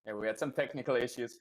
Yeah, we had some technical issues.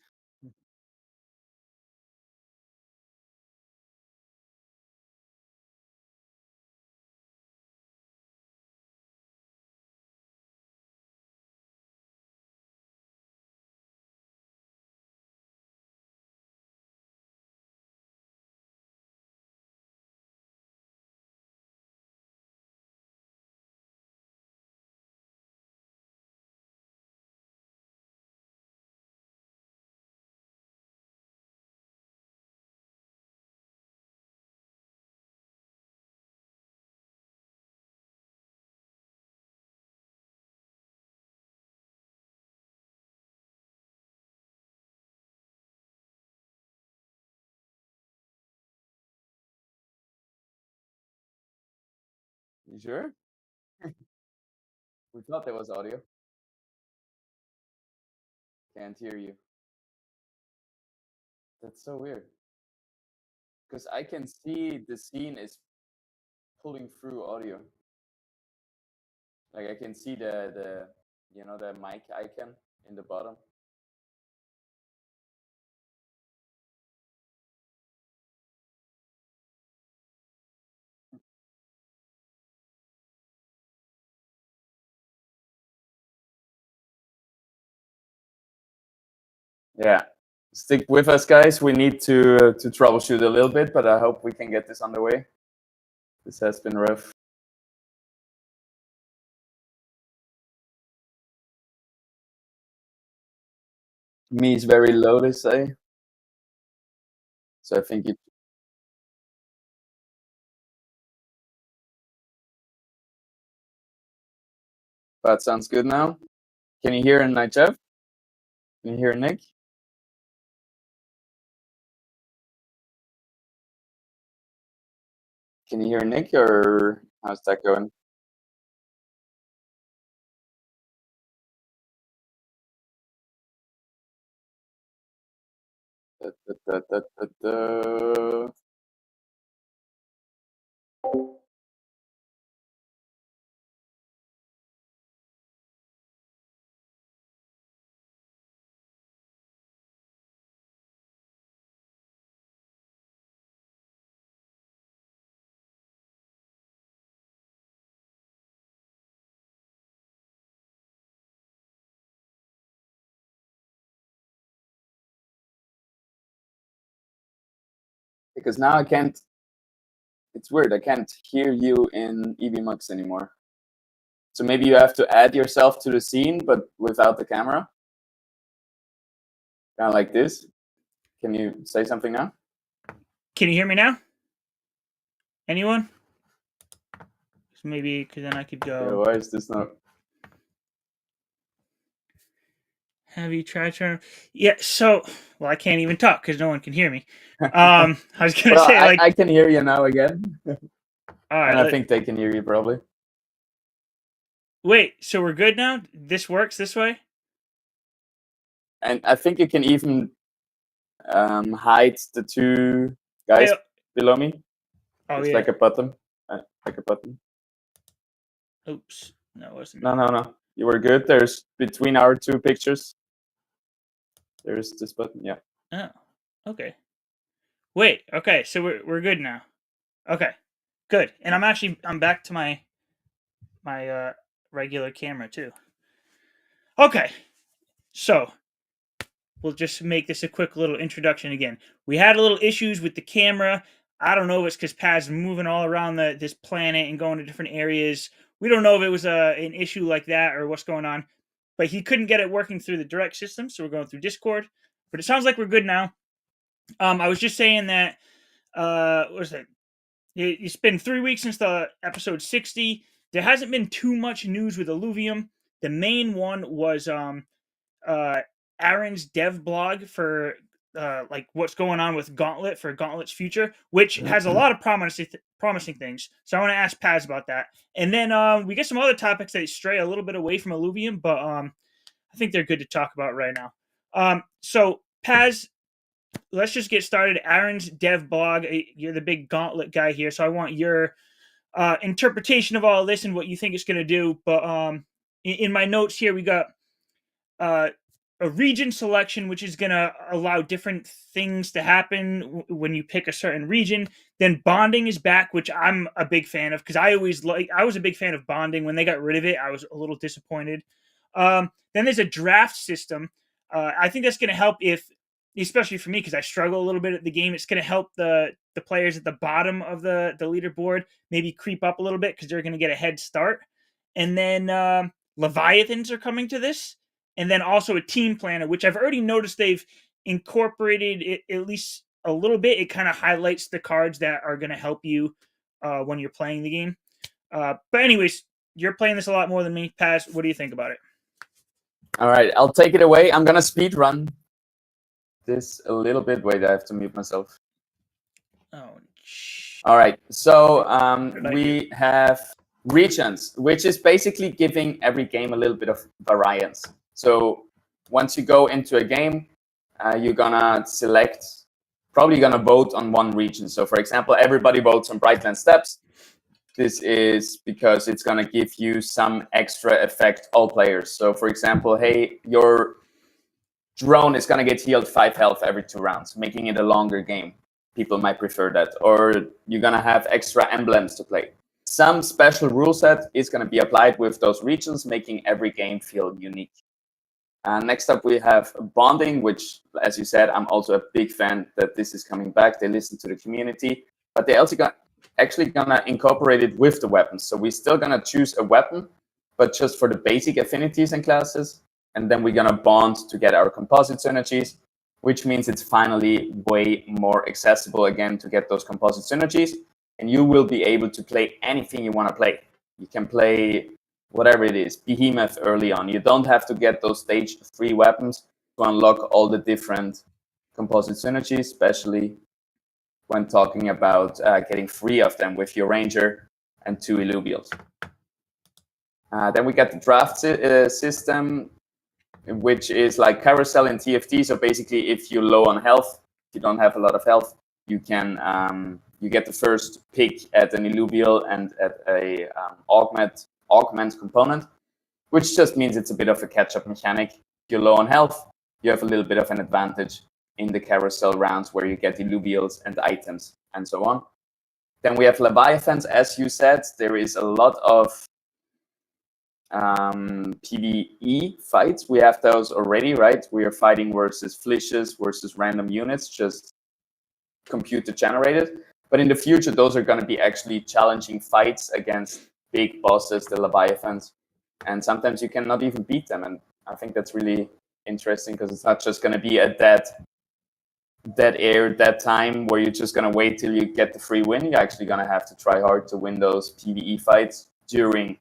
You sure? We thought there was audio. Can't hear you. That's so weird. Because I can see the scene is pulling through audio. Like I can see the the mic icon in the bottom. Yeah. Stick with us, guys. We need to troubleshoot a little bit, but I hope we can get this underway. This has been rough. Me is very low, they say. So I think that sounds good now. Can you hear Night Jeff? Can you hear Nick? Can you hear Nick, or how's that going? Da, da, da, da, da. Because now I can't. It's weird. I can't hear you in EVMux anymore. So maybe you have to add yourself to the scene, but without the camera. Kind of like this. Can you say something now? Can you hear me now? Anyone? So maybe because then I could go. Yeah, why is this not? Have you tried to? Yeah. So, well, I can't even talk because no one can hear me. I was gonna Well, say like I can hear you now again, all right. and I think they can hear you probably. Wait. So we're good now. This works this way. And I think you can even hide the two guys Hey, below me. oh It's yeah. like a button. Like a button. Oops. No, it wasn't. No. You were good. There's between our two pictures. There's this button. Yeah. Oh. Okay. Wait. Okay. So we're good now. Okay. Good. And I'm back to my regular camera too. Okay. So we'll just make this a quick little introduction again. We had a little issues with the camera. I don't know if it's because Paz moving all around this planet and going to different areas. We don't know if it was an issue like that or what's going on, but he couldn't get it working through the direct system, so we're going through Discord. But it sounds like we're good now. I was just saying that what was it? It's been 3 weeks since the episode 60. There hasn't been too much news with Illuvium. The main one was Aaron's dev blog for like what's going on with Gauntlet for Gauntlet's future, which has a lot of promising things. So I want to ask Paz about that, and then we get some other topics that stray a little bit away from Illuvium, but I think they're good to talk about right now. So Paz, let's just get started. Aaron's dev blog. You're the big Gauntlet guy here, so I want your interpretation of all of this and what you think it's going to do. But in my notes here, we got a region selection, which is going to allow different things to happen when you pick a certain region. Then bonding is back, which I'm a big fan of, because I was a big fan of bonding. When they got rid of it, I was a little disappointed. Then there's a draft system. I think that's going to help, especially for me, because I struggle a little bit at the game. It's going to help the players at the bottom of the leaderboard maybe creep up a little bit, because they're going to get a head start. And then Leviathans are coming to this. And then also a team planner, which I've already noticed they've incorporated it at least a little bit. It kind of highlights the cards that are going to help you when you're playing the game. But anyways, you're playing this a lot more than me, Paz. What do you think about it? All right, I'll take it away. I'm gonna speed run this a little bit. Wait, I have to mute myself. Oh. All right, so we have regions, which is basically giving every game a little bit of variance. So once you go into a game, you're gonna probably gonna vote on one region. So for example, everybody votes on Brightland Steppes. This is because it's gonna give you some extra effect, all players. So for example, hey, your drone is gonna get healed 5 health every 2 rounds, making it a longer game. People might prefer that. Or you're gonna have extra emblems to play. Some special rule set is gonna be applied with those regions, making every game feel unique. Next up, we have bonding, which, as you said, I'm also a big fan that this is coming back. They listen to the community, but they also actually gonna incorporate it with the weapons. So we're still gonna choose a weapon, but just for the basic affinities and classes. And then we're gonna bond to get our composite synergies, which means it's finally way more accessible again to get those composite synergies. And you will be able to play anything you wanna play. You can play whatever it is, Behemoth early on. You don't have to get those stage 3 weapons to unlock all the different composite synergies, especially when talking about getting 3 of them with your Ranger and 2 Illuvials. Then we got the draft system, which is like carousel in TFT. So basically, if you're low on health, if you don't have a lot of health, you can you get the first pick at an Illuvial and at a augment component, which just means it's a bit of a catch-up mechanic. If you're low on health, you have a little bit of an advantage in the carousel rounds where you get Illuvials and items and so on. Then we have Leviathans, as you said. There is a lot of PvE fights. We have those already, right? We are fighting versus flishes, versus random units, just computer generated. But in the future, those are going to be actually challenging fights against big bosses, the Leviathans. And sometimes you cannot even beat them. And I think that's really interesting, because it's not just going to be a dead air, dead time where you're just going to wait till you get the free win. You're actually going to have to try hard to win those PvE fights during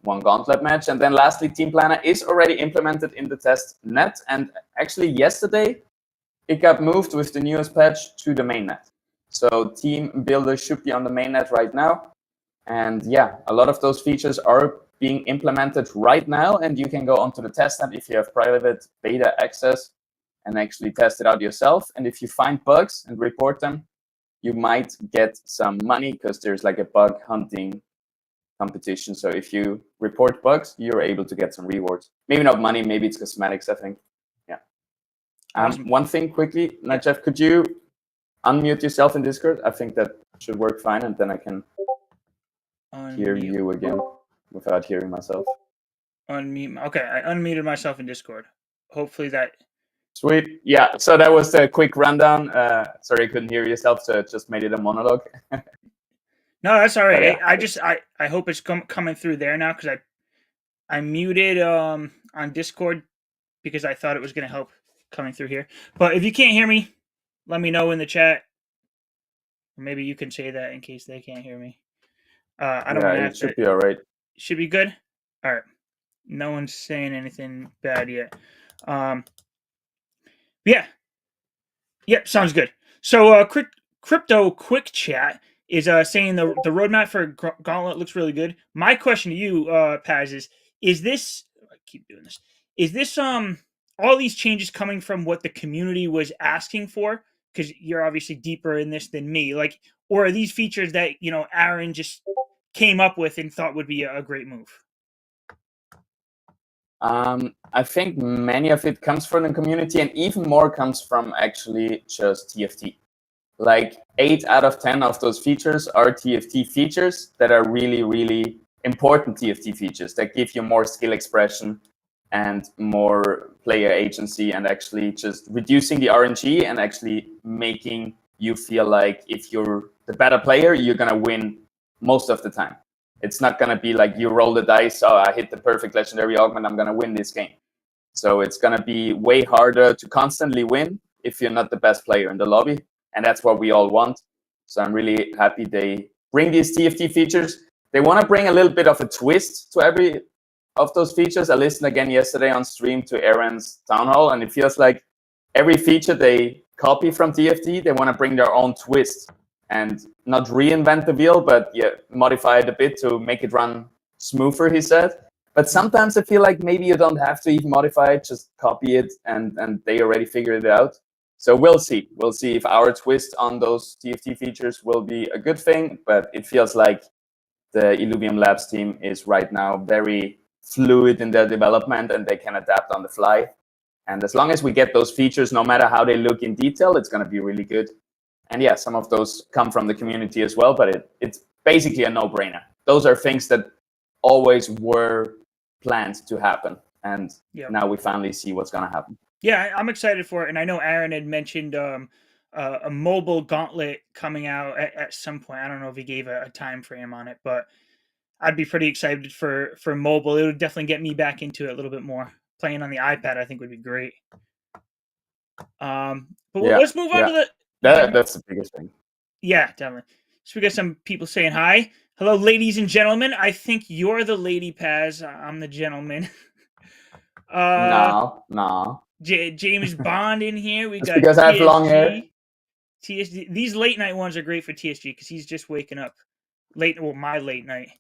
one Gauntlet match. And then lastly, Team Planner is already implemented in the test net. And actually yesterday, it got moved with the newest patch to the mainnet. So Team Builder should be on the mainnet right now. And yeah, a lot of those features are being implemented right now. And you can go onto the testnet if you have private beta access and actually test it out yourself. And if you find bugs and report them, you might get some money, because there's like a bug hunting competition. So if you report bugs, you're able to get some rewards. Maybe not money, maybe it's cosmetics, I think. Yeah. One thing quickly, Najef, could you unmute yourself in Discord? I think that should work fine, and then I can hear you again without hearing myself. Unmute. Okay, I unmuted myself in Discord. Hopefully that. Sweet. Yeah, so that was the quick rundown. Sorry, you couldn't hear yourself, so it just made it a monologue. No, that's all right. Yeah. I hope it's coming through there now, because I muted on Discord because I thought it was going to help coming through here. But if you can't hear me, let me know in the chat. Or maybe you can say that in case they can't hear me. I don't want to have to. It should be all right. Should be good. All right. No one's saying anything bad yet. Yeah. Yep, sounds good. So Crypto Quick Chat is saying the roadmap for Gauntlet looks really good. My question to you, Paz, is this, I keep doing this, is this all these changes coming from what the community was asking for? Because you're obviously deeper in this than me. Like, or are these features that, Aaron just came up with and thought would be a great move? I think many of it comes from the community, and even more comes from actually just TFT. Like 8 out of 10 of those features are TFT features that are really, really important TFT features that give you more skill expression and more player agency, and actually just reducing the RNG and actually making you feel like if you're the better player, you're going to win most of the time. It's not going to be like you roll the dice, oh, I hit the perfect legendary augment, I'm going to win this game. So it's going to be way harder to constantly win if you're not the best player in the lobby. And that's what we all want. So I'm really happy they bring these TFT features. They want to bring a little bit of a twist to every of those features. I listened again yesterday on stream to Aaron's town hall, and it feels like every feature they copy from TFT, they want to bring their own twist and not reinvent the wheel, but modify it a bit to make it run smoother, he said. But sometimes I feel like maybe you don't have to even modify it, just copy it, and they already figured it out. So we'll see. We'll see if our twist on those TFT features will be a good thing, but it feels like the Illuvium Labs team is right now very fluid in their development, and they can adapt on the fly. And as long as we get those features, no matter how they look in detail, it's going to be really good. And yeah, some of those come from the community as well, but it's basically a no-brainer. Those are things that always were planned to happen. And now we finally see what's going to happen. Yeah, I'm excited for it. And I know Aaron had mentioned a mobile Gauntlet coming out at some point. I don't know if he gave a time frame on it, but I'd be pretty excited for mobile. It would definitely get me back into it a little bit more. Playing on the iPad, I think, would be great. But let's move on to the... That's the biggest thing. Yeah, definitely. So we got some people saying hi. Hello, ladies and gentlemen. I think you're the lady, Paz. I'm the gentleman. No. James Bond in here. We got because TSG. I have long hair. TSG. These late night ones are great for TSG because he's just waking up late. Well, my late night.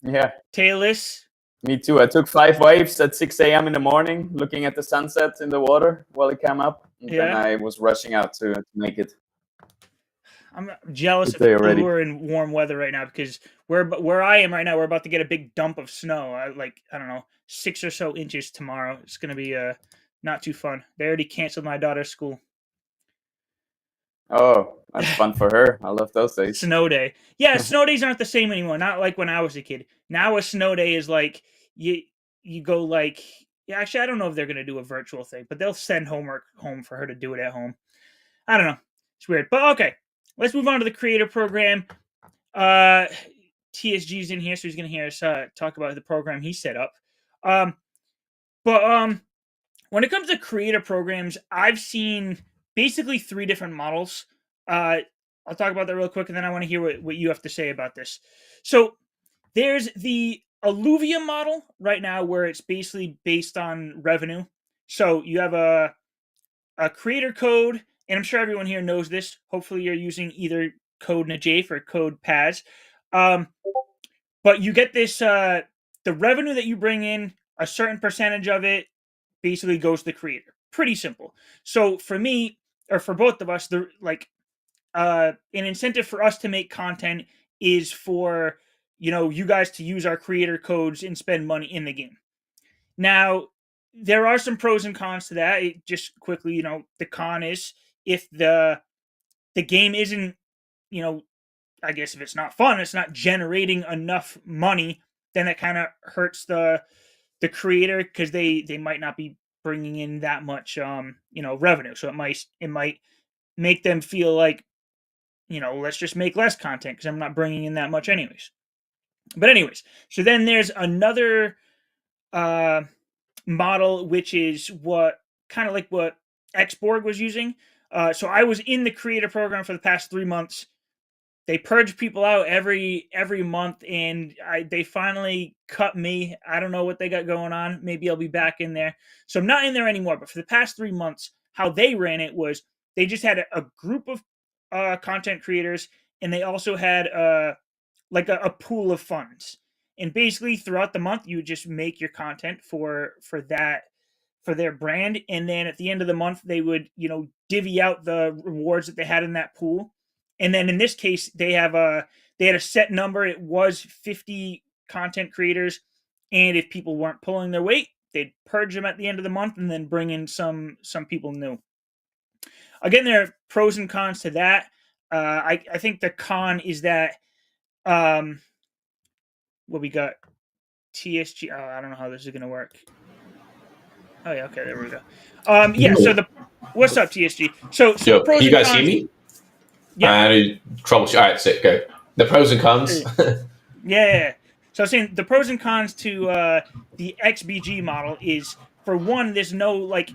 Yeah. Tayless. Me too. I took 5 waves at 6 a.m. in the morning, looking at the sunset in the water while it came up. And then I was rushing out to make it. I'm jealous of people who are in warm weather right now because where I am right now, we're about to get a big dump of snow. I don't know, 6 or so inches tomorrow. It's going to be not too fun. They already canceled my daughter's school. Oh, that's fun for her. I love those days. Snow day. Yeah, snow days aren't the same anymore. Not like when I was a kid. Now a snow day is like you go like... Yeah, actually, I don't know if they're going to do a virtual thing, but they'll send homework home for her to do it at home. I don't know. It's weird. But okay. Let's move on to the creator program. TSG's in here, so he's going to hear us talk about the program he set up. But when it comes to creator programs, I've seen basically 3 different models. I'll talk about that real quick, and then I want to hear what you have to say about this. So there's the Illuvium model right now, where it's basically based on revenue. So you have a creator code, and I'm sure everyone here knows this. Hopefully you're using either code Najafe or code Paz. But you get this, the revenue that you bring in, a certain percentage of it basically goes to the creator. Pretty simple. So for me, or for both of us, an incentive for us to make content is for, you guys to use our creator codes and spend money in the game. Now, there are some pros and cons to that. Just quickly, the con is if the game isn't, I guess if it's not fun, it's not generating enough money, then it kind of hurts the creator because they might not be bringing in that much, revenue. So it might make them feel like, let's just make less content because I'm not bringing in that much anyways. But anyways, so then there's another model, which is what Xborg was using. So I was in the creator program for the past 3 months. They purge people out every month, and they finally cut me. I don't know what they got going on. Maybe I'll be back in there. So I'm not in there anymore. But for the past 3 months, how they ran it was they just had a group of content creators, and they also had a pool of funds. And basically, throughout the month, you would just make your content for their brand, and then at the end of the month, they would divvy out the rewards that they had in that pool. And then in this case, they had a set number. It was 50 content creators, and if people weren't pulling their weight, they'd purge them at the end of the month and then bring in some people new. Again, there are pros and cons to that. I think the con is that what we got TSG. Oh, I don't know how this is going to work. Oh yeah, okay, there we go. Yeah. So what's up, TSG? So Yo, the pros you and guys cons. hear me? Yeah. Troubleshoot. All right, sick. Go. The pros and cons. Yeah. So I was saying the pros and cons to the XBG model is, for one, there's no like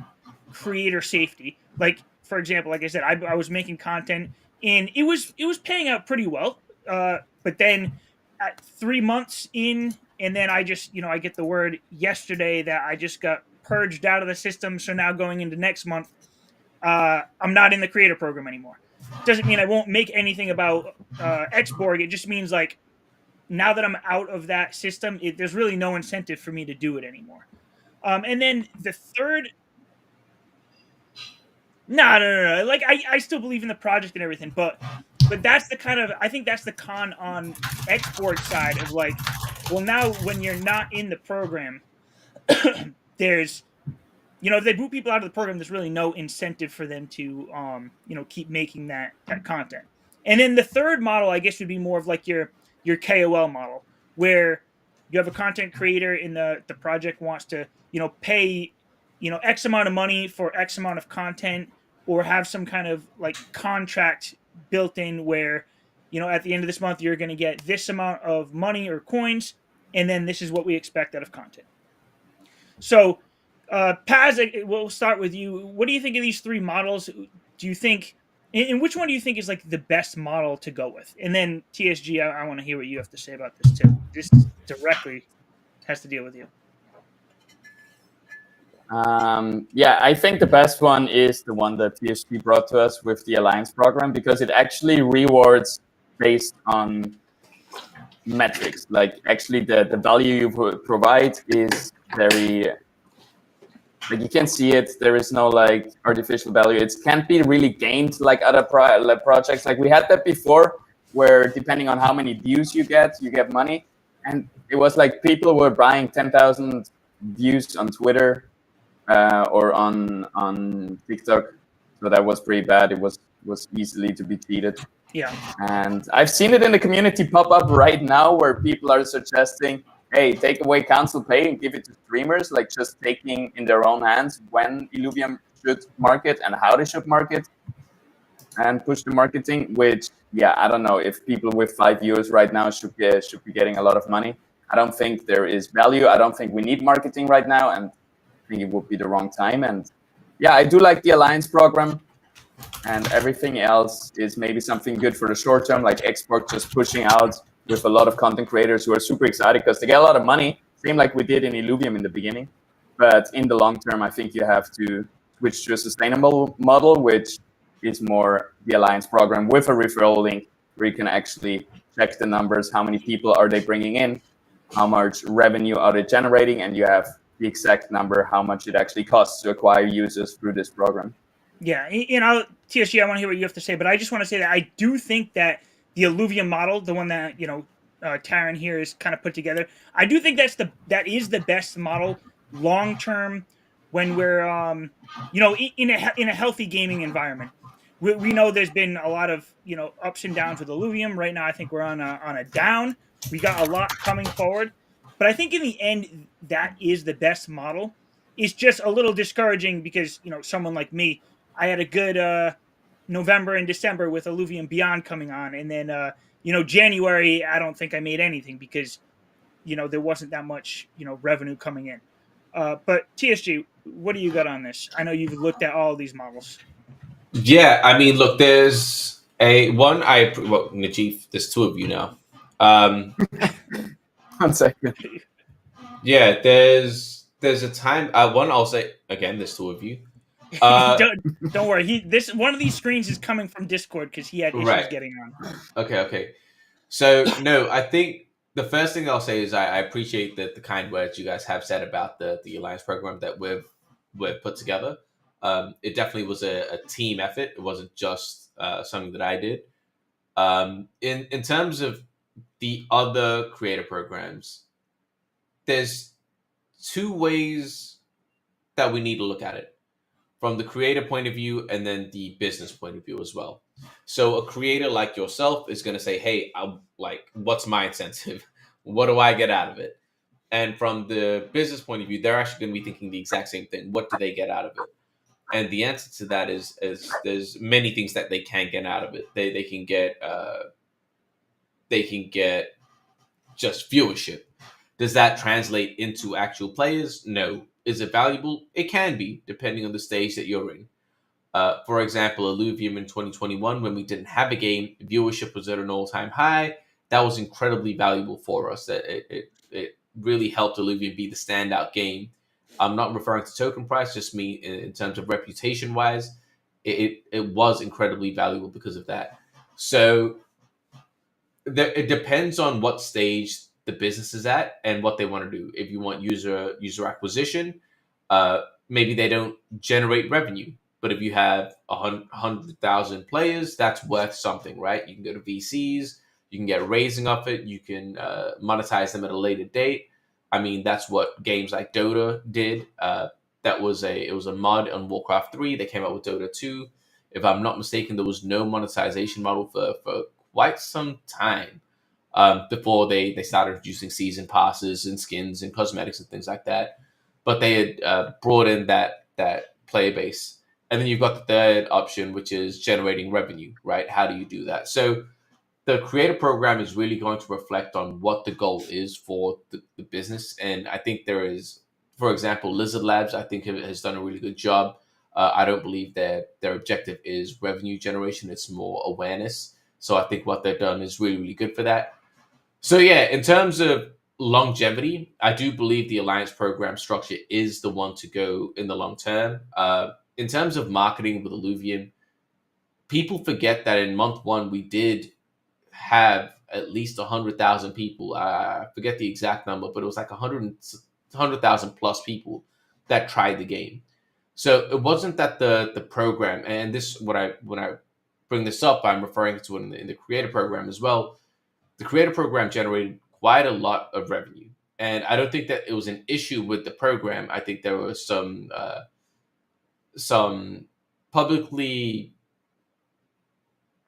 creator safety. Like, for example, like I said, I was making content and it was paying out pretty well. But then at 3 months in, and then I just I get the word yesterday that I just got purged out of the system. So now going into next month, I'm not in the creator program anymore. Doesn't mean I won't make anything about Xborg. It just means like, now that I'm out of that system, there's really no incentive for me to do it anymore. And then the third, no. Like I still believe in the project and everything, but that's the kind of, I think that's the con on Xborg side of like, well, now when you're not in the program, there's if they boot people out of the program, there's really no incentive for them to keep making that content. And then the third model, I guess, would be more of like your KOL model, where you have a content creator in the project wants to pay X amount of money for X amount of content, or have some kind of like contract built in where at the end of this month you're going to get this amount of money or coins, and then this is what we expect out of content. So Paz, we'll start with you. What do you think of these three models? Do you think, and which one do you think is like the best model to go with? And then TSG, I want to hear what you have to say about this too. This directly has to deal with you. Yeah, I think the best one is the one that TSG brought to us with the Alliance program, because it actually rewards based on metrics. Like, actually the value you provide is very, like, you can see it. There is no like artificial value. It can't be really gained like other projects. Like we had that before, where depending on how many views you get money. And it was like people were buying 10,000 views on Twitter or on TikTok. So that was pretty bad. It was easily to be cheated. Yeah. And I've seen it in the community pop up right now, where people are suggesting, hey, take away council pay and give it to streamers, like just taking in their own hands when Illuvium should market and how they should market and push the marketing, which, yeah, I don't know if people with 5 viewers right now should be getting a lot of money. I don't think there is value. I don't think we need marketing right now, and I think it would be the wrong time. And yeah, I do like the Alliance program, and everything else is maybe something good for the short term, like Xborg just pushing out with a lot of content creators who are super excited because they get a lot of money, same like we did in Illuvium in the beginning. But in the long term, I think you have to switch to a sustainable model, which is more the Alliance program with a referral link, where you can actually check the numbers, how many people are they bringing in, how much revenue are they generating, and you have the exact number, how much it actually costs to acquire users through this program. Yeah, TSG, I want to hear what you have to say, but I just want to say that I do think that the Illuvium model, the one that Taryn here is kind of put together, I do think that is the best model long term when we're in a healthy gaming environment. We know there's been a lot of ups and downs with Illuvium. Right now, I think we're on a down. We got a lot coming forward, but I think in the end that is the best model. It's just a little discouraging because someone like me, I had a good November and December with Illuvium Beyond coming on, and then January I don't think I made anything because there wasn't that much revenue coming in. But TSG, what do you got on this? I know you've looked at all of these models. Yeah, I mean, look, there's Najif, there's two of you now. 1 second. Yeah, there's a time. One, I'll say again, there's two of you. Don't worry. One of these screens is coming from Discord because he had issues getting on. Okay. So no, I think the first thing I'll say is I appreciate the kind words you guys have said about the Alliance program that we've put together. It definitely was a team effort. It wasn't just something that I did. In terms of the other creator programs, there's two ways that we need to look at it, from the creator point of view and then the business point of view as well. So a creator like yourself is going to say, hey, I'm like, what's my incentive? What do I get out of it? And from the business point of view, they're actually going to be thinking the exact same thing. What do they get out of it? And the answer to that is there's many things that they can get out of it. They can get just viewership. Does that translate into actual players? No. Is it valuable? It can be, depending on the stage that you're in. For example, Illuvium in 2021, when we didn't have a game, viewership was at an all-time high. That was incredibly valuable for us. It really helped Illuvium be the standout game. I'm not referring to token price, just me in terms of reputation-wise. It was incredibly valuable because of that. So it depends on what stage the business is at and what they want to do. If you want user acquisition, maybe they don't generate revenue. But if you have 100,000 players, that's worth something, right? You can go to VCs, you can get raising of it, you can monetize them at a later date. I mean, that's what games like Dota did. It was a mod on Warcraft 3. They came out with Dota 2. If I'm not mistaken, there was no monetization model for quite some time before they started introducing season passes and skins and cosmetics and things like that. But they had brought in that player base. And then you've got the third option, which is generating revenue, right? How do you do that? So the creator program is really going to reflect on what the goal is for the business. And I think there is, for example, Lizard Labs, I think has done a really good job. I don't believe that their objective is revenue generation. It's more awareness. So I think what they've done is really, really good for that. So yeah, in terms of longevity, I do believe the alliance program structure is the one to go in the long term. In terms of marketing with Illuvium, people forget that in month one, we did have at least 100,000 people. I forget the exact number, but it was like 100,000 plus people that tried the game. So it wasn't that the program, and this when I bring this up, I'm referring to it in the creator program as well. The creator program generated quite a lot of revenue, and I don't think that it was an issue with the program. I think there was some publicly,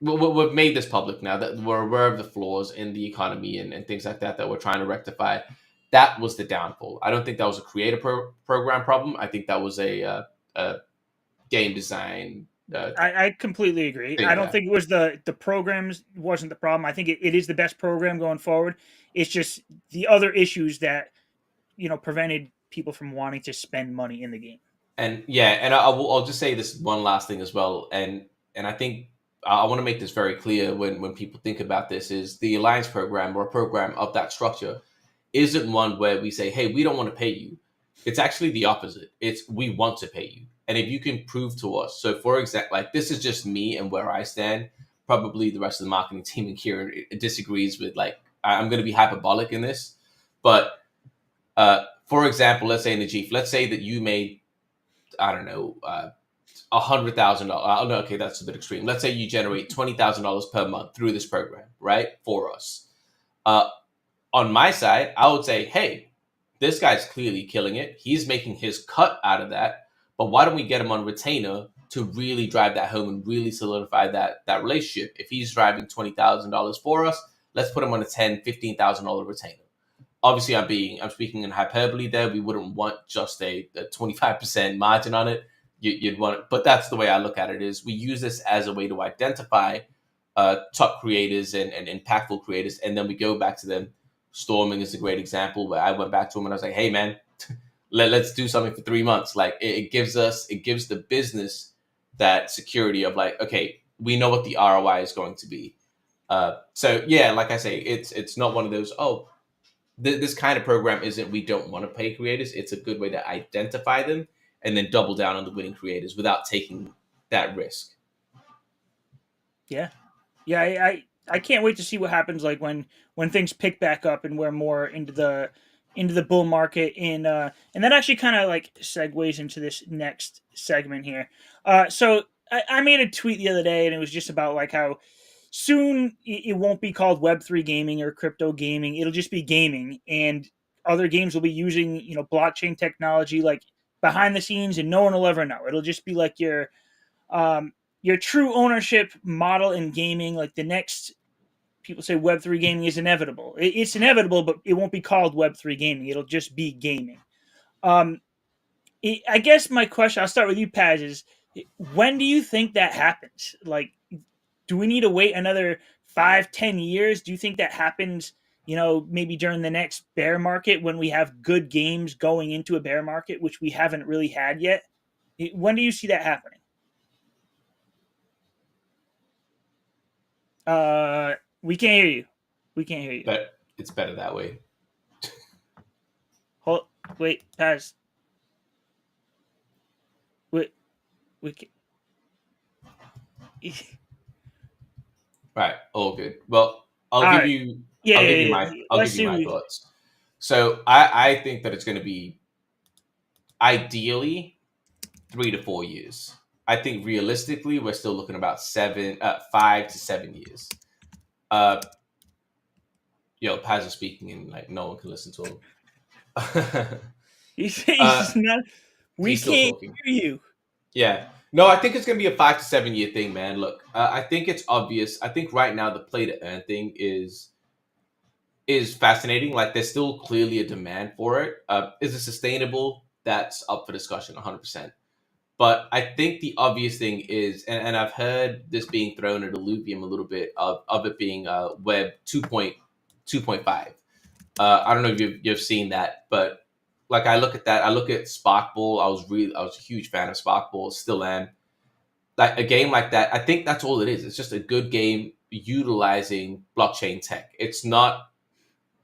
we've made this public now that we're aware of the flaws in the economy and things like that we're trying to rectify. That was the downfall. I don't think that was a creator program problem. I think that was a game design. I completely agree. I don't think it was the programs wasn't the problem. I think it is the best program going forward. It's just the other issues that prevented people from wanting to spend money in the game. And yeah, and I'll just say this one last thing as well, and I think I want to make this very clear when people think about this, is the alliance program or a program of that structure isn't one where we say, hey, we don't want to pay you. It's actually the opposite. It's we want to pay you. And if you can prove to us, so for example, like this is just me and where I stand, probably the rest of the marketing team in here disagrees with, like, I'm going to be hyperbolic in this. But for example, let's say in the Chief, let's say that you made, I don't know, $100,000. Oh, no, okay, that's a bit extreme. Let's say you generate $20,000 per month through this program, right? For us. On my side, I would say, hey, this guy's clearly killing it. He's making his cut out of that. But why don't we get him on retainer to really drive that home and really solidify that relationship? If he's driving $20,000 for us, let's put him on a $10,000, $15,000 retainer. Obviously, I'm speaking in hyperbole there. We wouldn't want just a 25% margin on it. You'd want it, but that's the way I look at it. Is we use this as a way to identify top creators and impactful creators, and then we go back to them. Storming is a great example where I went back to him and I was like, hey man, let's do something for 3 months. Like it gives the business that security of like, okay, we know what the ROI is going to be. So yeah, like I say, it's not one of those, this kind of program isn't, we don't want to pay creators. It's a good way to identify them and then double down on the winning creators without taking that risk. Yeah. I can't wait to see what happens, like when things pick back up and we're more into the bull market, and that actually kind of like segues into this next segment here. So I made a tweet the other day, and it was just about like how soon it won't be called Web3 gaming or crypto gaming. It'll just be gaming, and other games will be using, blockchain technology like behind the scenes, and no one will ever know. It'll just be like your true ownership model in gaming. Like the next, people say Web3 gaming is inevitable. It's inevitable, but it won't be called Web3 gaming. It'll just be gaming. I guess my question, I'll start with you, Paz, is when do you think that happens? Like, do we need to wait another 5-10 years? Do you think that happens, maybe during the next bear market when we have good games going into a bear market, which we haven't really had yet? When do you see that happening? We can't hear you. We can't hear you. But it's better that way. Wait, Paz. We can. Right, all good. Well, I'll give you my thoughts. So I think that it's going to be ideally 3 to 4 years. I think realistically we're still looking about 5 to 7 years. Paz is speaking and like no one can listen to him. He's not. We can't hear you. Yeah. No, I think it's going to be a 5 to 7 year thing, man. Look, I think it's obvious. I think right now the play to earn thing is fascinating. Like there's still clearly a demand for it. Is it sustainable? That's up for discussion 100%. But I think the obvious thing is, and I've heard this being thrown at Illuvium a little bit of it being Web 2.5. I don't know if you've seen that, but like I look at that, I look at Sparkball. I was a huge fan of Sparkball, still am. Like a game like that, I think that's all it is. It's just a good game utilizing blockchain tech. It's not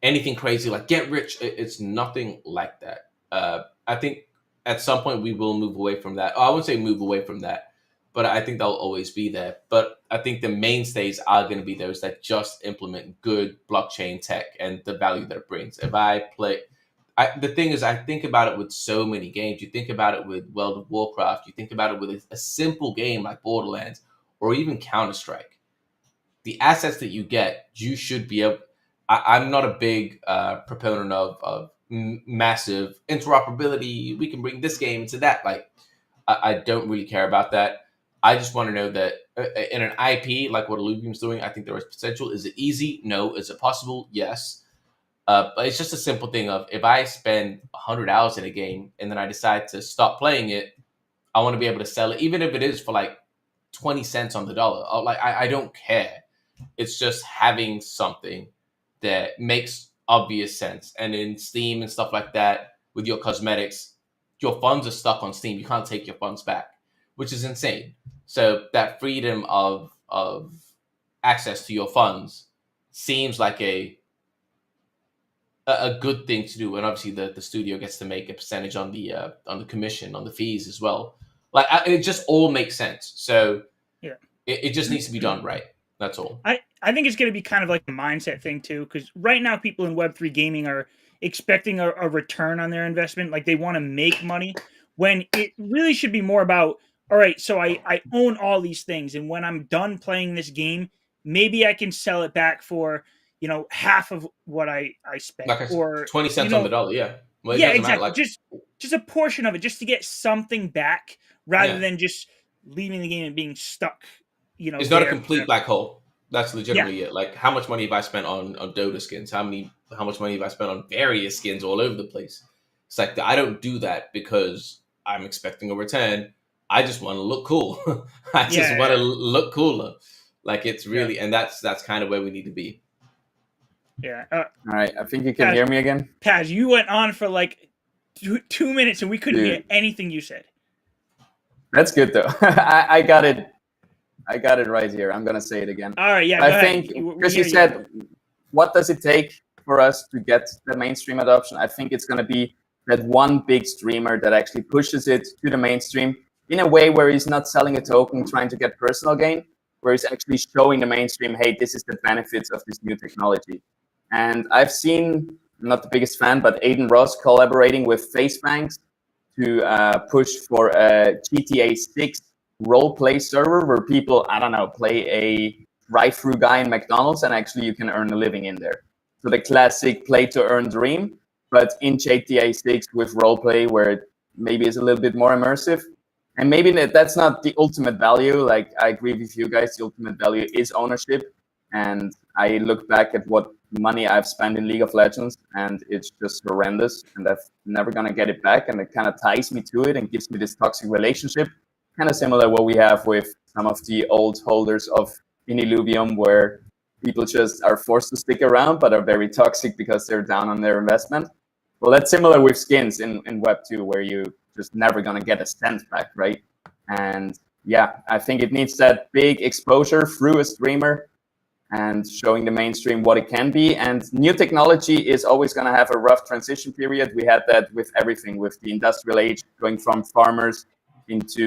anything crazy like get rich. It's nothing like that. I think at some point we will move away from that. I wouldn't say move away from that, but I think they'll always be there. But I think the mainstays are going to be those that just implement good blockchain tech and the value that it brings. The thing is, I think about it with so many games. You think about it with World of Warcraft. You think about it with a simple game like Borderlands or even Counter-Strike. The assets that you get, you should be able... I'm not a big proponent of massive interoperability. We can bring this game into that. Like, I don't really care about that. I just want to know that in an IP like what Illuvium's doing, I think there is potential. Is it easy? No. Is it possible? Yes. But it's just a simple thing of if I spend 100 hours in a game and then I decide to stop playing it, I want to be able to sell it, even if it is for like 20 cents on the dollar. I don't care. It's just having something that makes obvious sense. And in Steam and stuff like that, with your cosmetics, your funds are stuck on Steam. You can't take your funds back, which is insane. So that freedom of access to your funds seems like a good thing to do, and obviously the studio gets to make a percentage on the commission, on the fees as well. Like it just all makes sense. So yeah, it just needs to be done right. That's all. I think it's going to be kind of like a mindset thing too, because right now people in Web3 gaming are expecting a return on their investment, like they want to make money, when it really should be more about, all right, so I own all these things, and when I'm done playing this game, maybe I can sell it back for half of what I spent, like or 20 cents on the dollar. Yeah. Well, yeah, exactly. Just a portion of it, just to get something back, rather than just leaving the game and being stuck. It's not a complete black hole. That's legitimately it. Like, how much money have I spent on Dota skins? How much money have I spent on various skins all over the place? It's like I don't do that because I'm expecting a return. I just want to look cool. I just want to look cooler. Like it's really, and that's kind of where we need to be. Yeah. All right. I think you can hear me again. Paz, you went on for like 2 minutes and we couldn't hear anything you said. That's good though. I got it. I got it right here. I'm gonna say it again. All right. Yeah. I think because you said, what does it take for us to get the mainstream adoption? I think it's gonna be that one big streamer that actually pushes it to the mainstream in a way where he's not selling a token, trying to get personal gain, where he's actually showing the mainstream, hey, this is the benefits of this new technology. And I've seen, I'm not the biggest fan, but Aiden Ross collaborating with FaceBanks to push for a GTA 6 role-play server where people, I don't know, play a drive-through guy in McDonald's and actually you can earn a living in there. So the classic play-to-earn dream, but in GTA 6 with roleplay, where it maybe is a little bit more immersive. And maybe that's not the ultimate value. Like, I agree with you guys, the ultimate value is ownership. And I look back at what money I've spent in League of Legends, and it's just horrendous. And I'm never going to get it back. And it kind of ties me to it and gives me this toxic relationship. Kind of similar what we have with some of the old holders of in Illuvium, where people just are forced to stick around, but are very toxic because they're down on their investment. Well, that's similar with skins in Web2, where you just never going to get a cent back, right? And yeah, I think it needs that big exposure through a streamer and showing the mainstream what it can be. And new technology is always going to have a rough transition period. We had that with everything, with the industrial age, going from farmers into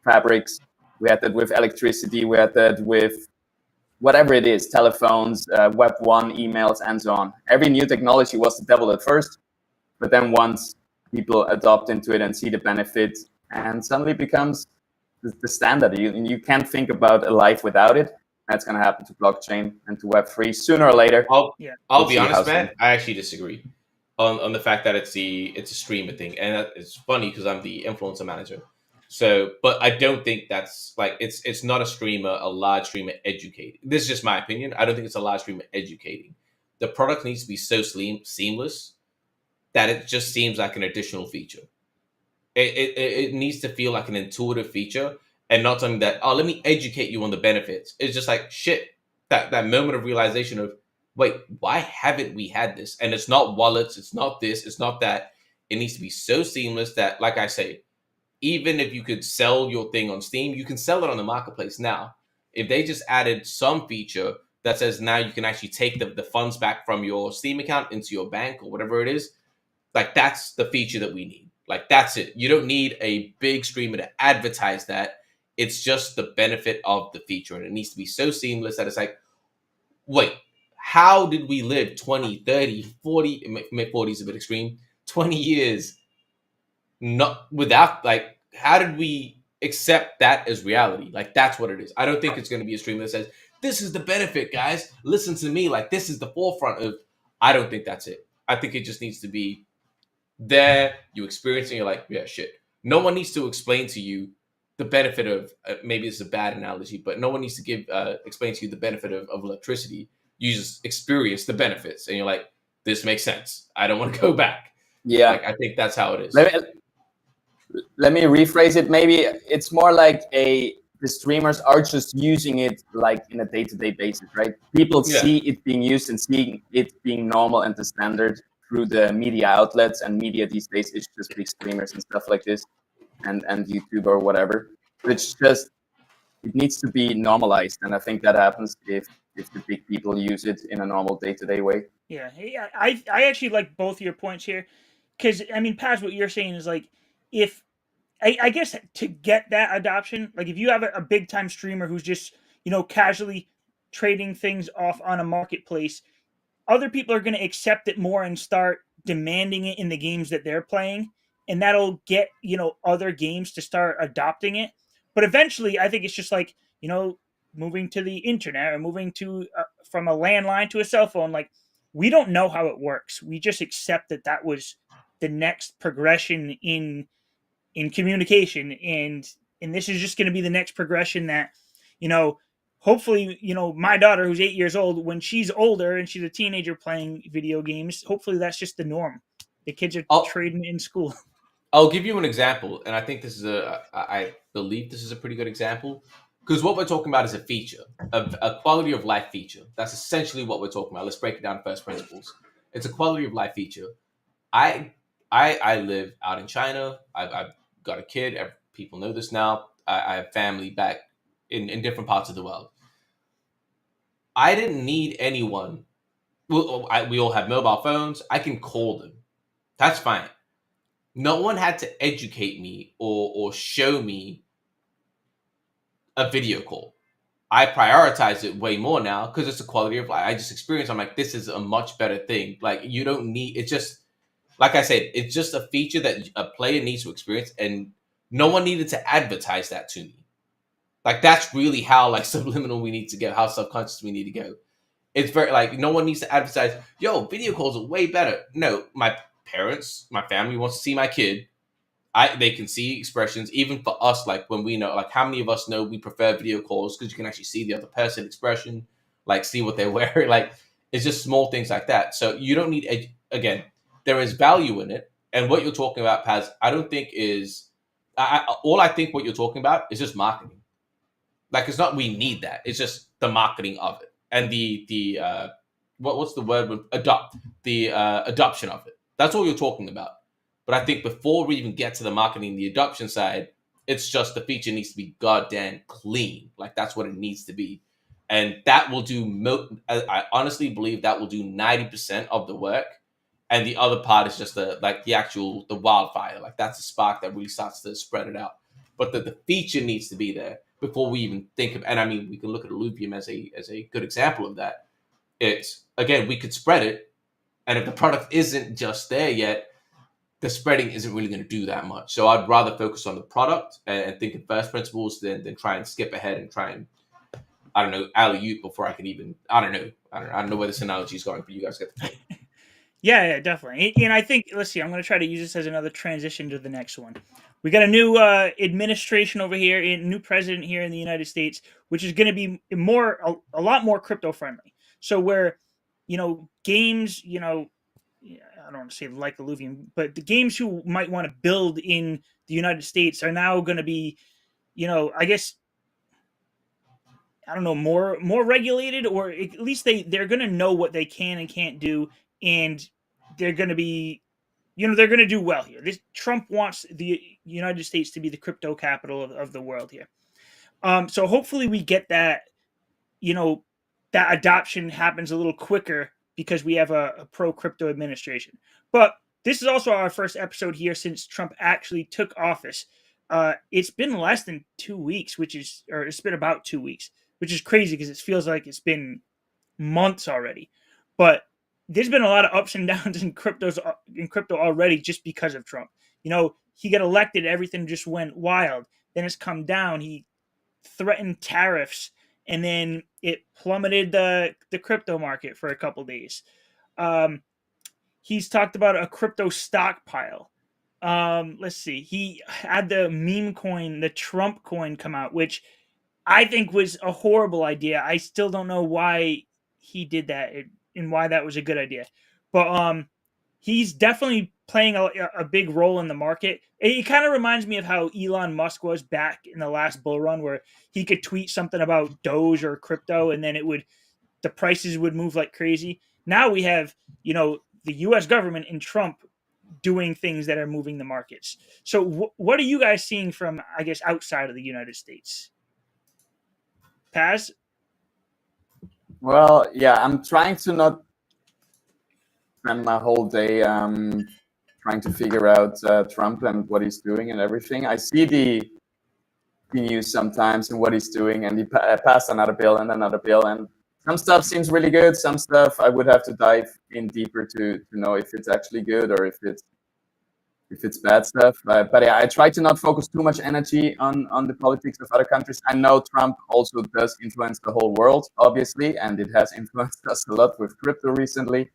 fabrics. We had that with electricity. We had that with whatever it is, telephones, Web 1, emails, and so on. Every new technology was the devil at first, but then once people adopt into it and see the benefits, and suddenly becomes the standard. You can't think about a life without it. That's going to happen to blockchain and to Web3 sooner or later. I'll be honest, man. I actually disagree on the fact that it's a streamer thing, and it's funny because I'm the influencer manager. So, but I don't think that's like it's not a large streamer educating. This is just my opinion. I don't think it's a large streamer educating. The product needs to be so seamless that it just seems like an additional feature. It needs to feel like an intuitive feature and not something that, oh, let me educate you on the benefits. It's just like, shit, that moment of realization of, wait, why haven't we had this? And it's not wallets, it's not this, it's not that. It needs to be so seamless that, like I say, even if you could sell your thing on Steam, you can sell it on the marketplace now. If they just added some feature that says now you can actually take the funds back from your Steam account into your bank or whatever it is, like that's the feature that we need. Like that's it. You don't need a big streamer to advertise that. It's just the benefit of the feature. And it needs to be so seamless that it's like, wait, how did we live 20, 30, 40, mid-40s is a bit extreme, 20 years not without, like, how did we accept that as reality? Like, that's what it is. I don't think it's going to be a stream that says, this is the benefit, guys. Listen to me. Like, this is the forefront of, I don't think that's it. I think it just needs to be there. You experience it, you're like, yeah, shit. No one needs to explain to you the benefit of, maybe it's a bad analogy, but no one needs to explain to you the benefit of electricity. You just experience the benefits and you're like, this makes sense. I don't want to go back. Yeah. Like, I think that's how it is. Let me rephrase it. Maybe it's more like the streamers are just using it like in a day-to-day basis, right? People see it being used and seeing it being normal and the standard through the media outlets, and media these days is just big streamers and stuff like this, and YouTube or whatever. It's just, it needs to be normalized, and I think that happens if the big people use it in a normal day-to-day way. Yeah, I actually like both your points here, because I mean, Paz, what you're saying is like, if I guess to get that adoption, like if you have a big time streamer who's just casually trading things off on a marketplace, other people are going to accept it more and start demanding it in the games that they're playing, and that'll get other games to start adopting it. But eventually, I think it's just like moving to the internet or moving to from a landline to a cell phone. Like, we don't know how it works. We just accept that was the next progression in communication, and this is just going to be the next progression that hopefully my daughter, who's 8 years old, when she's older and she's a teenager playing video games, hopefully that's just the norm. The kids are trading in school. I'll give you an example, and I think this is I believe this is a pretty good example, because what we're talking about is a feature, a quality of life feature. That's essentially what we're talking about. Let's break it down first principles. It's a quality of life feature. I live out in China. I've got a kid. People know this now. I have family back in different parts of the world. I didn't need anyone. We all have mobile phones. I can call them. That's fine. No one had to educate me or show me a video call. I prioritize it way more now because it's a quality of life. I just experience. I'm like, this is a much better thing. Like, you don't need. It's just, like I said, it's just a feature that a player needs to experience, and no one needed to advertise that to me. Like, that's really how subliminal we need to go, how subconscious we need to go. It's very like no one needs to advertise, yo, video calls are way better. No, my parents, my family wants to see my kid. They can see expressions, even for us, like when we know, like how many of us know we prefer video calls because you can actually see the other person expression, like see what they're wearing. Like it's just small things like that. So you don't need, again, there is value in it. And what you're talking about, Paz, I don't think is, all I think what you're talking about is just marketing. Like it's not, we need that. It's just the marketing of it. And what's the word? The adoption of it. That's all you're talking about. But I think before we even get to the marketing, the adoption side, it's just the feature needs to be goddamn clean. Like that's what it needs to be. And that will do, I honestly believe that will do 90% of the work. And the other part is just the wildfire. Like that's the spark that really starts to spread it out. But the feature needs to be there before we even think of, and I mean, we can look at Illuvium as a good example of that. It's, again, we could spread it. And if the product isn't just there yet, the spreading isn't really going to do that much. So I'd rather focus on the product and think in first principles than try and skip ahead and try and, I don't know, alley-oop before I can even, I don't know where this analogy is going, but you guys get the point. Yeah, definitely. And I think, let's see, I'm going to try to use this as another transition to the next one. We got a new administration over here, a new president here in the United States, which is going to be a lot more crypto friendly. So where, games, I don't want to say like Illuvium, but the games who might want to build in the United States are now going to be, I guess, I don't know, more regulated, or at least they're going to know what they can and can't do, and they're going to be, they're going to do well here. Trump wants the United States to be the crypto capital of the world here. So hopefully we get that, that adoption happens a little quicker because we have a pro crypto administration. But this is also our first episode here since Trump actually took office. It's been less than 2 weeks, it's been about 2 weeks, which is crazy because it feels like it's been months already. But there's been a lot of ups and downs in crypto already just because of Trump. He got elected, everything just went wild. Then it's come down. He threatened tariffs, and then it plummeted the crypto market for a couple days. He's talked about a crypto stockpile. Let's see. He had the meme coin, the Trump coin, come out, which I think was a horrible idea. I still don't know why he did that and why that was a good idea. But he's definitely playing a big role in the market. It kind of reminds me of how Elon Musk was back in the last bull run, where he could tweet something about Doge or crypto, and then the prices would move like crazy. Now we have, the U.S. government and Trump doing things that are moving the markets. So what are you guys seeing from, I guess, outside of the United States? Paz? Well, yeah, I'm trying to not spend my whole day trying to figure out Trump and what he's doing and everything. I see the news sometimes and what he's doing, and he passed another bill, and some stuff seems really good. Some stuff I would have to dive in deeper to know if it's actually good or if it's bad stuff. But yeah, I try to not focus too much energy on the politics of other countries. I know Trump also does influence the whole world, obviously, and it has influenced us a lot with crypto recently.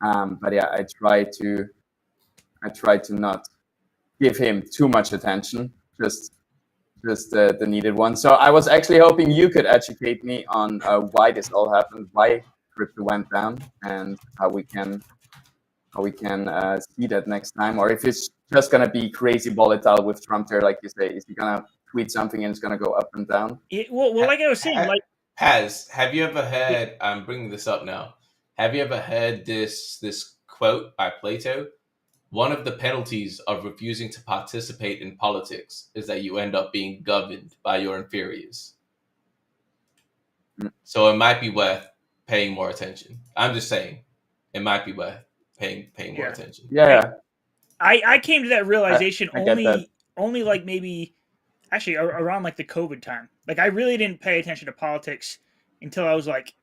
But yeah, I try to not give him too much attention, just the needed one. So I was actually hoping you could educate me on why this all happened, why crypto went down, and how we can see that next time, or if it's just gonna be crazy volatile with Trump there, like you say. Is he gonna tweet something and it's gonna go up and down? Well, like I was saying, Paz, have you ever heard? I'm bringing this up now. Have you ever heard this quote by Plato? One of the penalties of refusing to participate in politics is that you end up being governed by your inferiors. So it might be worth paying more attention. I'm just saying, it might be worth paying more attention. Yeah. I came to that realization I get that. only like maybe actually around like the COVID time. Like I really didn't pay attention to politics until I was like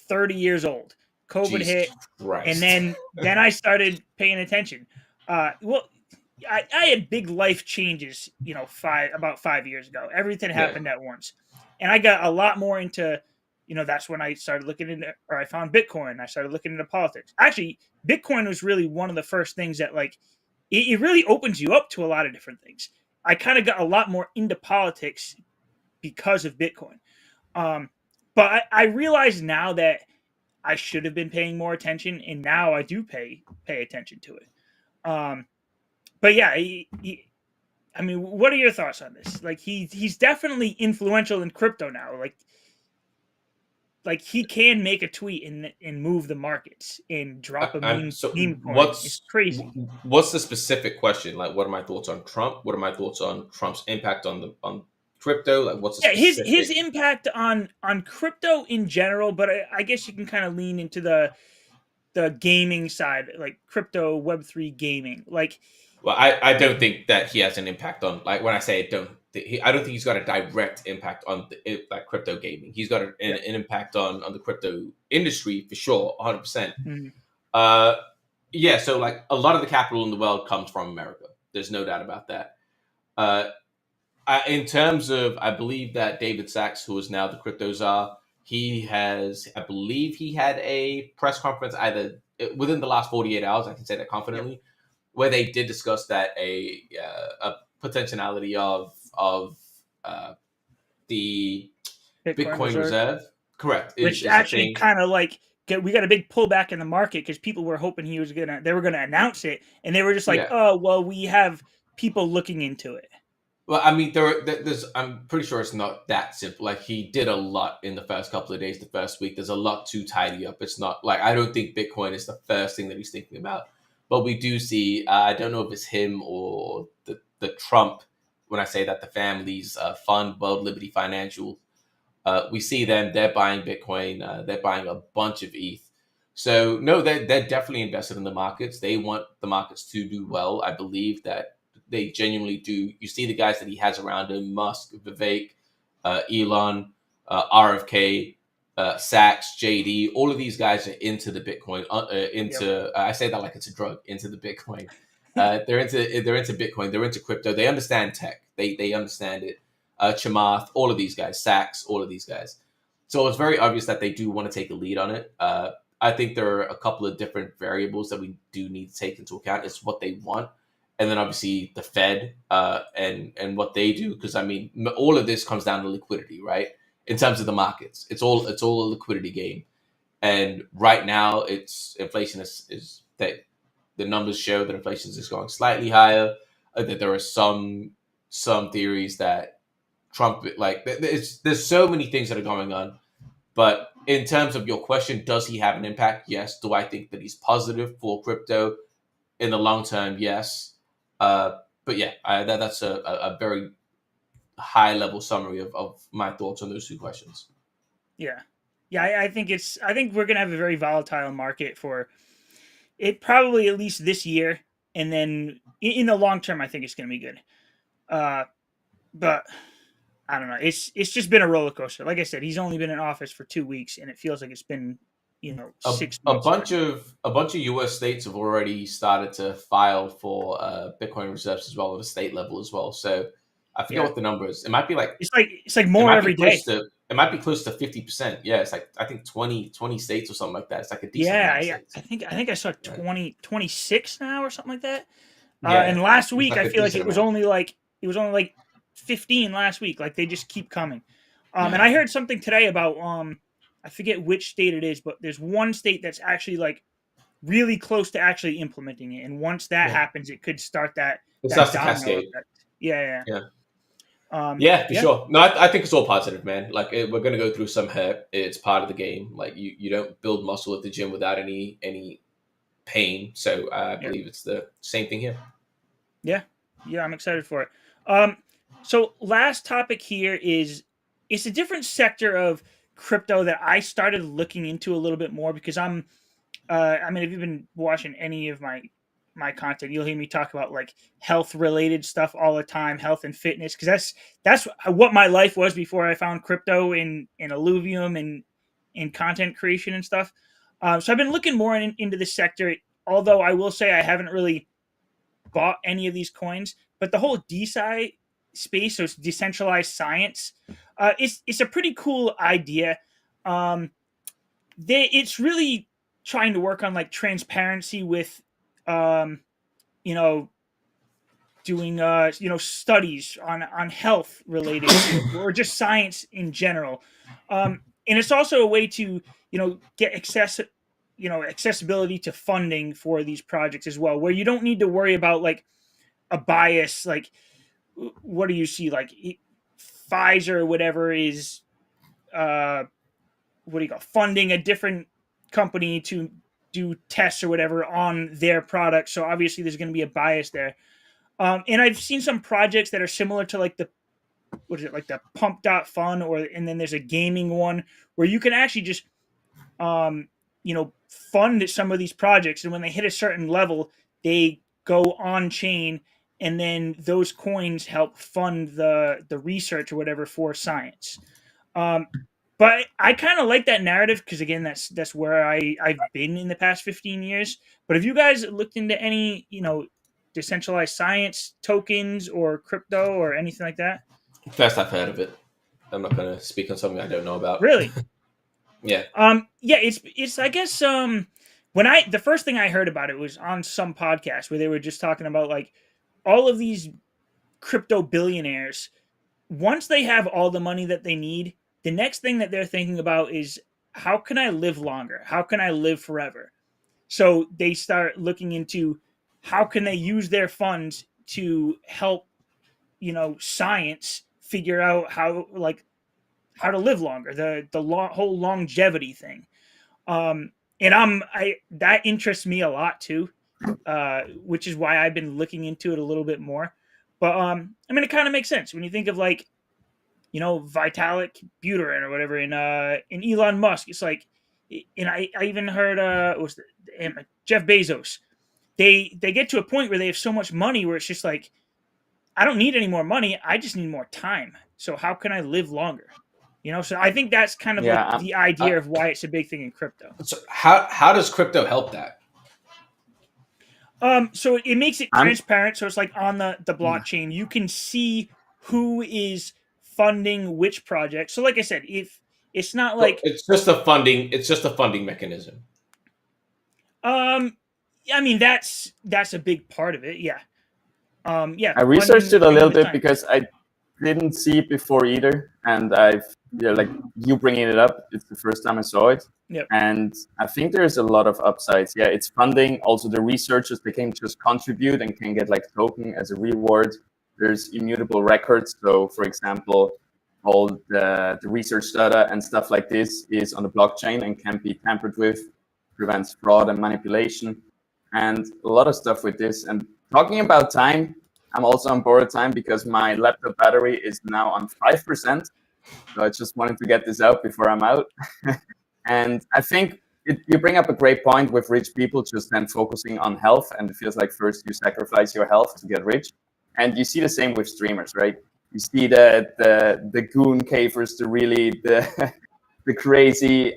30 years old. COVID Jesus hit, Christ. and then I started paying attention. Well, I had big life changes, about 5 years ago. Everything happened at once, and I got a lot more into that's when I started looking into, or I found Bitcoin. I started looking into politics. Actually, Bitcoin was really one of the first things that like it really opens you up to a lot of different things. I kind of got a lot more into politics because of Bitcoin. But I realize now that I should have been paying more attention, and now I do pay attention to it. But yeah, I mean, what are your thoughts on this? Like, he's definitely influential in crypto now. Like he can make a tweet and move the markets and drop a So meme coin. It's crazy. what's the specific question? Like, what are my thoughts on Trump? What are my thoughts on Trump's impact on crypto? Like, what's the specific? His impact on crypto in general, but I guess you can kind of lean into the gaming side, like crypto Web3 gaming. Like, Well, I don't think that he has an impact on, like, when I say I don't think he's got a direct impact on like crypto gaming. He's got an impact on the crypto industry for sure, 100%. Yeah, so like a lot of the capital in the world comes from America. There's no doubt about that. In terms of, I believe that David Sachs, who is now the crypto czar, I believe he had a press conference either within the last 48 hours. I can say that confidently, where they did discuss that a potentiality of the Bitcoin reserve, correct? Which actually kind of like we got a big pullback in the market because people were hoping they were gonna announce it, and they were just like, oh well, we have people looking into it. Well, I mean, I'm pretty sure it's not that simple. Like, he did a lot in the first couple of days, the first week. There's a lot to tidy up. It's not like, I don't think Bitcoin is the first thing that he's thinking about. But we do see, I don't know if it's him or the Trump, when I say that, the family's fund, World Liberty Financial, we see them, they're buying Bitcoin, they're buying a bunch of ETH. So, no, they're definitely invested in the markets. They want the markets to do well. I believe that they genuinely do. You see the guys that he has around him: Musk, Vivek, Elon, RFK, Sachs, JD. All of these guys are into the Bitcoin. I say that like it's a drug. Into the Bitcoin. They're into Bitcoin. They're into crypto. They understand tech. They understand it. Chamath, all of these guys. Sachs, all of these guys. So it's very obvious that they do want to take a lead on it. I think there are a couple of different variables that we do need to take into account. It's what they want. And then obviously the Fed and what they do, because I mean, all of this comes down to liquidity, right? In terms of the markets, it's all a liquidity game. And right now, inflation is that the numbers show that inflation is going slightly higher. That there are some theories that Trump, like, there's so many things that are going on. But in terms of your question, does he have an impact? Yes. Do I think that he's positive for crypto in the long term? Yes. But yeah, that's a very high level summary of my thoughts on those two questions. Yeah. I think we're gonna have a very volatile market for it, probably at least this year, and then in the long term, I think it's gonna be good. But I don't know. It's just been a roller coaster. Like I said, he's only been in office for 2 weeks, and it feels like it's been 6 months. A bunch of U.S. states have already started to file for Bitcoin reserves as well at a state level as well. So I forget what the number is. It might be like it's like more every day. It might be close to 50%. Yeah, it's like I think 20 states or something like that. It's like a decent amount of states. I think I saw 26 now or something like that. And last week I feel like it was only like 15 last week. Like, they just keep coming. And I heard something today about I forget which state it is, but there's one state that's actually like really close to actually implementing it. And once that happens, it could start that cascade. Effect. Yeah. For sure. No, I think it's all positive, man. Like, we're going to go through some hurt. It's part of the game. Like, you don't build muscle at the gym without any pain. So I believe it's the same thing here. Yeah, I'm excited for it. So last topic here it's a different sector of crypto that I started looking into a little bit more because I mean, if you've been watching any of my content, you'll hear me talk about like health related stuff all the time, health and fitness, because that's what my life was before I found crypto in Illuvium and content creation and stuff. So I've been looking more into this sector, although I will say I haven't really bought any of these coins, but the whole DeSci space, so it's decentralized science, it's a pretty cool idea. it's really trying to work on like transparency with, you know, doing studies on health related to, or just science in general, and it's also a way to get accessibility to funding for these projects as well, where you don't need to worry about like a bias. Like, what do you see, like Pfizer or whatever is what do you call, funding a different company to do tests or whatever on their product, so obviously there's going to be a bias there. And I've seen some projects that are similar to like the, what is it, like the pump.fun, and then there's a gaming one where you can actually just fund some of these projects, and when they hit a certain level, they go on chain, and then those coins help fund the research or whatever for science. But I kind of like that narrative because, again, that's where I've been in the past 15 years. But have you guys looked into any decentralized science tokens or crypto or anything like that? First I've heard of it. I'm not going to speak on something I don't know about. Really? Yeah. Yeah, it's I guess when the first thing I heard about it was on some podcast where they were just talking about like all of these crypto billionaires, once they have all the money that they need, the next thing that they're thinking about is, how can I live longer? How can I live forever? So they start looking into how can they use their funds to help, science figure out how to live longer, the whole longevity thing. And that interests me a lot too, which is why I've been looking into it a little bit more. But I mean, it kind of makes sense when you think of like, Vitalik Buterin or whatever in Elon Musk. It's like, and I even heard Jeff Bezos. They get to a point where they have so much money where it's just like, I don't need any more money. I just need more time. So how can I live longer? So I think that's kind of like the idea of why it's a big thing in crypto. So how does crypto help that? So it makes it transparent. So it's like on the blockchain, you can see who is funding which project. So like I said, if it's not like it's just a funding mechanism. I mean that's a big part of it. Yeah. Yeah. I researched it a little bit because I didn't see it before either, and like you bringing it up, it's the first time I saw it. Yep. And I think there's a lot of upsides. Yeah, it's funding. Also, the researchers, they can just contribute and can get like token as a reward. There's immutable records. So, for example, all the research data and stuff like this is on the blockchain and can be tampered with, prevents fraud and manipulation, and a lot of stuff with this. And talking about time, I'm also on borrowed time because my laptop battery is now on 5%. So I just wanted to get this out before I'm out. And I think you bring up a great point with rich people just then focusing on health. And it feels like first you sacrifice your health to get rich. And you see the same with streamers, right? You see the goon cavers, the crazy,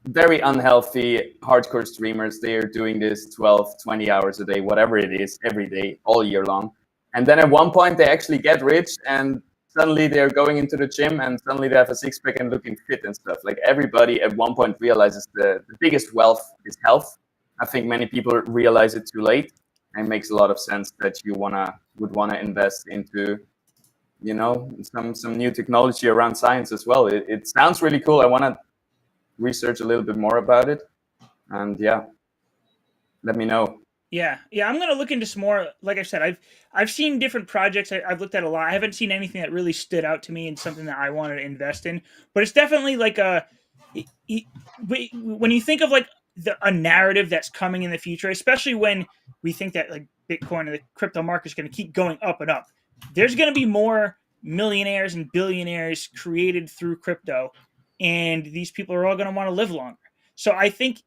very unhealthy hardcore streamers. They are doing this 12, 20 hours a day, whatever it is, every day, all year long. And then at one point they actually get rich and suddenly they're going into the gym and suddenly they have a six-pack and looking fit and stuff. Like everybody at one point realizes the biggest wealth is health. I think many people realize it too late. And it makes a lot of sense that you would wanna invest into, some new technology around science as well. It sounds really cool. I wanna research a little bit more about it, and let me know. Yeah, I'm gonna look into some more. Like I said, I've seen different projects. I've looked at a lot. I haven't seen anything that really stood out to me and something that I wanted to invest in. But it's definitely like when you think of like a narrative that's coming in the future, especially when we think that like Bitcoin and the crypto market is going to keep going up and up. There's going to be more millionaires and billionaires created through crypto, and these people are all going to want to live longer. So I think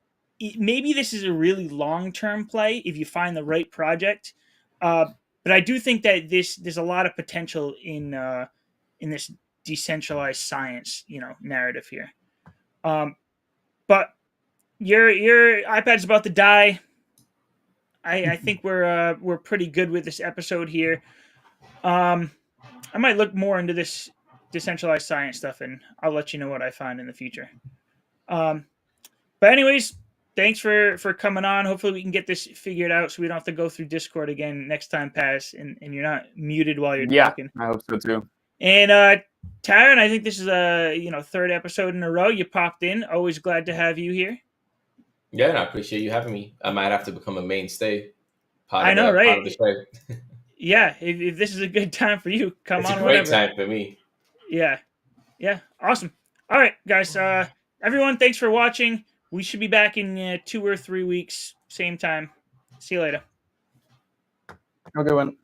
maybe this is a really long-term play if you find the right project. But I do think that there's a lot of potential in this decentralized science, narrative here. But your iPad's about to die. I think we're pretty good with this episode here. I might look more into this decentralized science stuff, and I'll let you know what I find in the future. But anyways, thanks for coming on. Hopefully we can get this figured out so we don't have to go through Discord again next time, Paz, and you're not muted while you're talking. I hope so too. And Taran, I think this is a third episode in a row. You popped in. Always glad to have you here. Yeah, and I appreciate you having me. I might have to become a mainstay. I know, right? Part of the show. Yeah, if this is a good time for you, come on. It's a great time for me. Yeah, awesome. All right, guys. Everyone, thanks for watching. We should be back in 2 or 3 weeks, same time. See you later. Have a good one.